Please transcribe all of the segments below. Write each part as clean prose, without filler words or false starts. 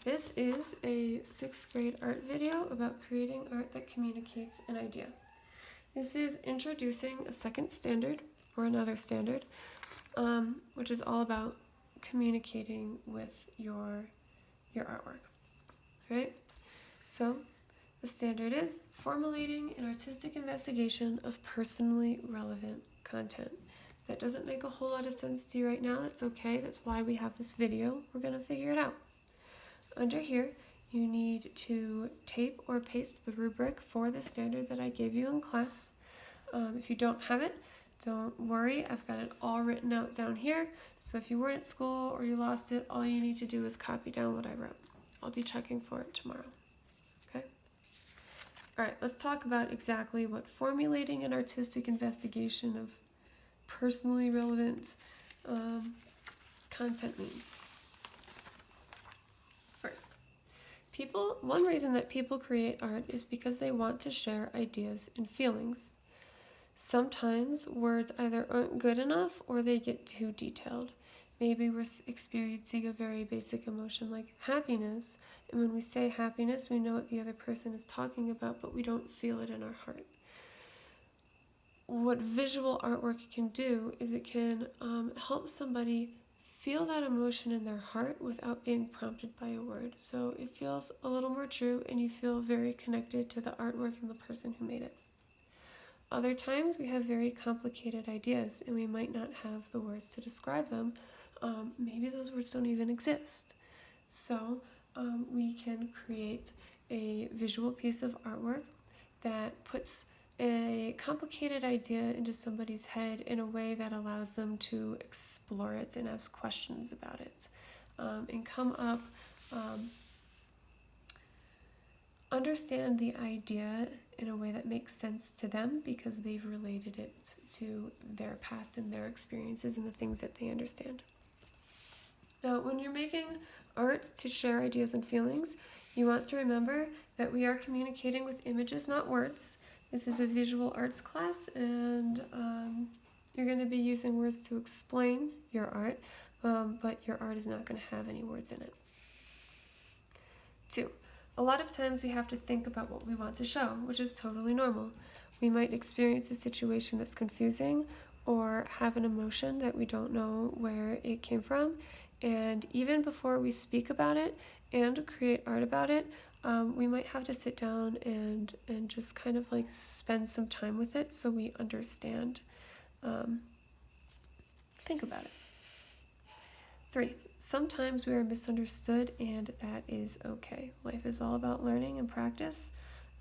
This is a 6th grade art video about creating art that communicates an idea. This is introducing a second standard, or another standard, which is all about communicating with your artwork. All right? So the standard is formulating an artistic investigation of personally relevant content. That doesn't make a whole lot of sense to you right now. That's okay. That's why we have this video. We're going to figure it out. Under here, you need to tape or paste the rubric for the standard that I gave you in class. If you don't have it, don't worry. I've got it all written out down here. So if you weren't at school or you lost it, all you need to do is copy down what I wrote. I'll be checking for it tomorrow. Okay? All right, let's talk about exactly what formulating an artistic investigation of personally relevant content means. First, one reason that people create art is because they want to share ideas and feelings. Sometimes words either aren't good enough or they get too detailed. Maybe we're experiencing a very basic emotion like happiness, and when we say happiness, we know what the other person is talking about, but we don't feel it in our heart. What visual artwork can do is it can help somebody feel that emotion in their heart without being prompted by a word. So it feels a little more true and you feel very connected to the artwork and the person who made it. Other times we have very complicated ideas and we might not have the words to describe them. Maybe those words don't even exist. So we can create a visual piece of artwork that puts a complicated idea into somebody's head in a way that allows them to explore it and ask questions about it, and come up, understand the idea in a way that makes sense to them because they've related it to their past and their experiences and the things that they understand. Now, when you're making art to share ideas and feelings, you want to remember that we are communicating with images, not words. This is a visual arts class, and you're going to be using words to explain your art, but your art is not going to have any words in it. 2, a lot of times we have to think about what we want to show, which is totally normal. We might experience a situation that's confusing or have an emotion that we don't know where it came from, and even before we speak about it and create art about it, we might have to sit down and just kind of like spend some time with it so we understand. Think about it. 3, sometimes we are misunderstood, and that is okay. Life is all about learning and practice,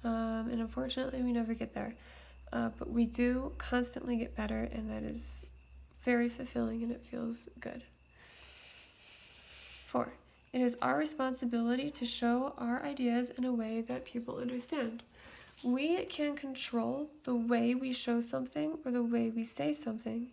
and unfortunately we never get there. But we do constantly get better, and that is very fulfilling and it feels good. 4, it is our responsibility to show our ideas in a way that people understand. We can control the way we show something or the way we say something,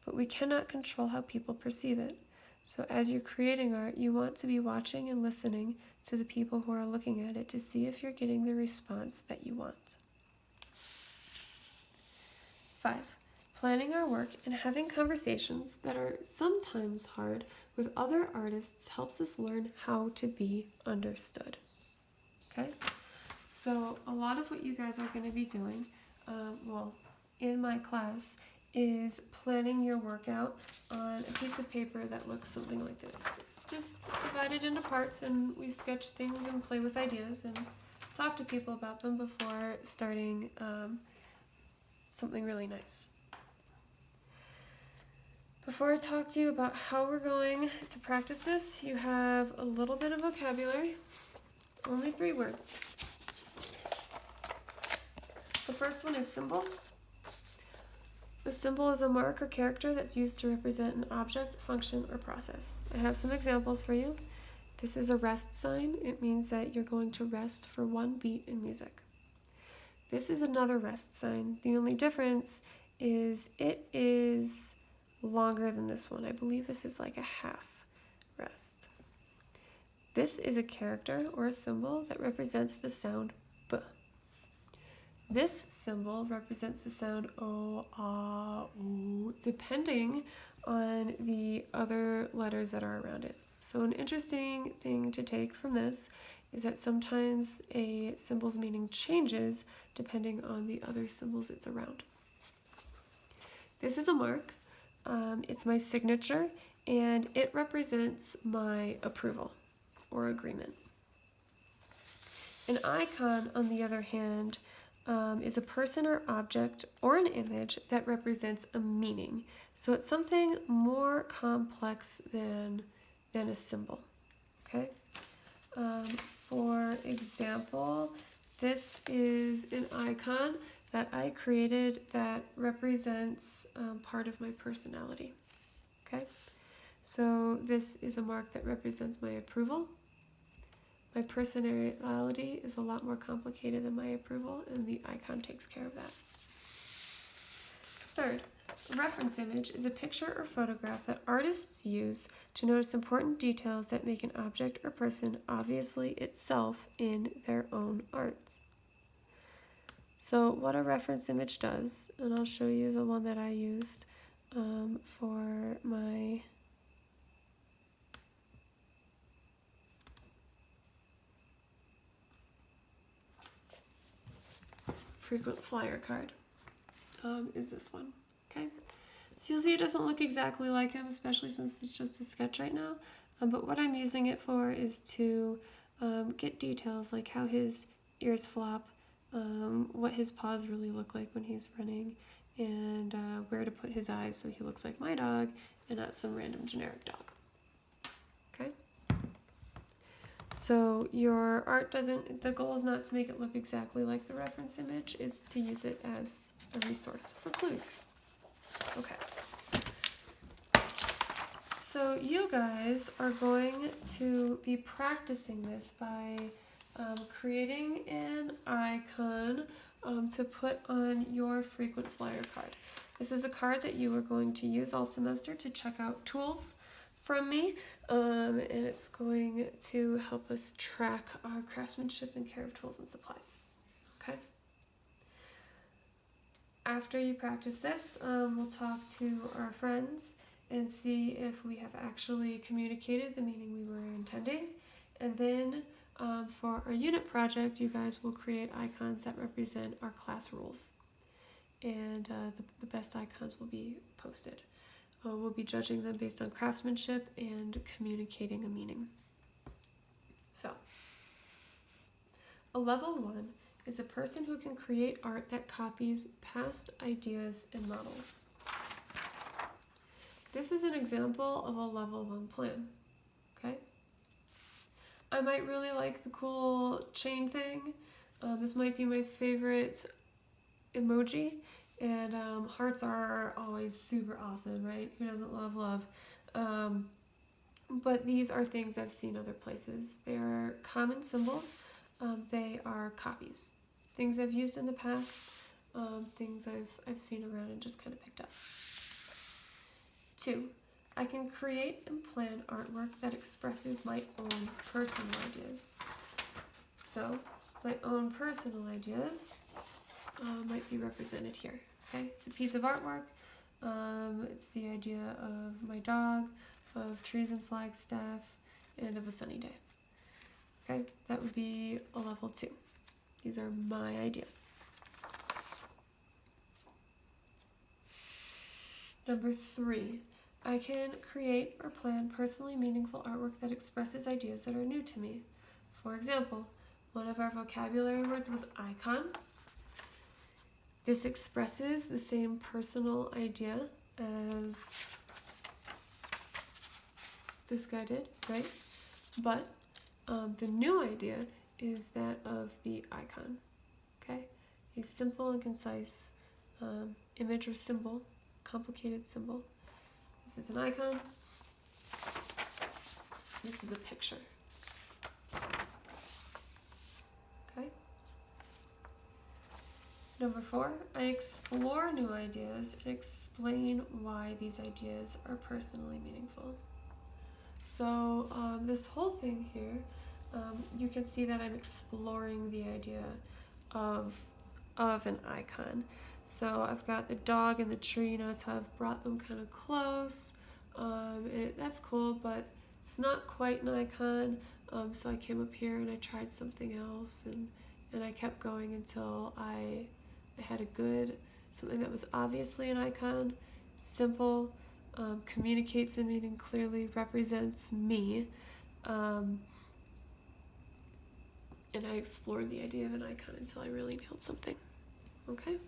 but we cannot control how people perceive it. So as you're creating art, you want to be watching and listening to the people who are looking at it to see if you're getting the response that you want. 5, planning our work and having conversations that are sometimes hard with other artists helps us learn how to be understood. Okay? So a lot of what you guys are going to be doing, in my class, is planning your work out on a piece of paper that looks something like this. It's just divided into parts, and we sketch things and play with ideas and talk to people about them before starting something really nice. Before I talk to you about how we're going to practice this, you have a little bit of vocabulary, only 3 words. The first one is symbol. A symbol is a mark or character that's used to represent an object, function, or process. I have some examples for you. This is a rest sign. It means that you're going to rest for 1 beat in music. This is another rest sign. The only difference is it is longer than this one. I believe this is like a half rest. This is a character or a symbol that represents the sound B. This symbol represents the sound O, A, U, depending on the other letters that are around it. So an interesting thing to take from this is that sometimes a symbol's meaning changes depending on the other symbols it's around. This is a mark. It's my signature, and it represents my approval or agreement. An icon, on the other hand, is a person or object or an image that represents a meaning. So it's something more complex than a symbol. Okay? For example, this is an icon that I created that represents part of my personality. Okay? So this is a mark that represents my approval. My personality is a lot more complicated than my approval, and the icon takes care of that. Third, a reference image is a picture or photograph that artists use to notice important details that make an object or person obviously itself in their own art. So what a reference image does, and I'll show you the one that I used for my frequent flyer card, is this one. Okay, so you'll see it doesn't look exactly like him, especially since it's just a sketch right now, but what I'm using it for is to get details like how his ears flop, what his paws really look like when he's running, and where to put his eyes so he looks like my dog and not some random generic dog. Okay? So your art the goal is not to make it look exactly like the reference image, it's to use it as a resource for clues. Okay. So you guys are going to be practicing this by creating an icon to put on your frequent flyer card. This is a card that you are going to use all semester to check out tools from me, and it's going to help us track our craftsmanship and care of tools and supplies. Okay? After you practice this, we'll talk to our friends and see if we have actually communicated the meaning we were intending, and then for our unit project, you guys will create icons that represent our class rules, and the best icons will be posted. We'll be judging them based on craftsmanship and communicating a meaning. So, a level 1 is a person who can create art that copies past ideas and models. This is an example of a level 1 plan. Okay? I might really like the cool chain thing. This might be my favorite emoji, and hearts are always super awesome, right? Who doesn't love love? But these are things I've seen other places. They are common symbols. They are copies. Things I've used in the past, things I've seen around and just kind of picked up. 2, I can create and plan artwork that expresses my own personal ideas. So, my own personal ideas might be represented here. Okay, it's a piece of artwork. It's the idea of my dog, of trees and Flagstaff, and of a sunny day. Okay, that would be a level 2. These are my ideas. Number 3, I can create or plan personally meaningful artwork that expresses ideas that are new to me. For example, one of our vocabulary words was icon. This expresses the same personal idea as this guy did, right? But the new idea is that of the icon, okay? A simple and concise image or symbol, complicated symbol. This is an icon. This is a picture. Okay? Number 4, I explore new ideas and explain why these ideas are personally meaningful. So this whole thing here, you can see that I'm exploring the idea of an icon. So I've got the dog and the tree. Notice how I've brought them kind of close. That's cool, but it's not quite an icon, so I came up here and I tried something else, and I kept going until I had something that was obviously an icon, simple, communicates a meaning clearly, represents me, and I explored the idea of an icon until I really nailed something. Okay?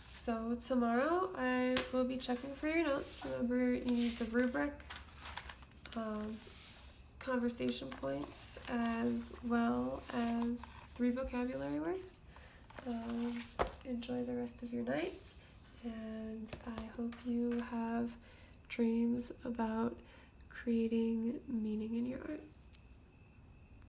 So tomorrow I will be checking for your notes. Remember, you need the rubric, conversation points, as well as 3 vocabulary words. Enjoy the rest of your night, and I hope you have dreams about creating meaning in your art.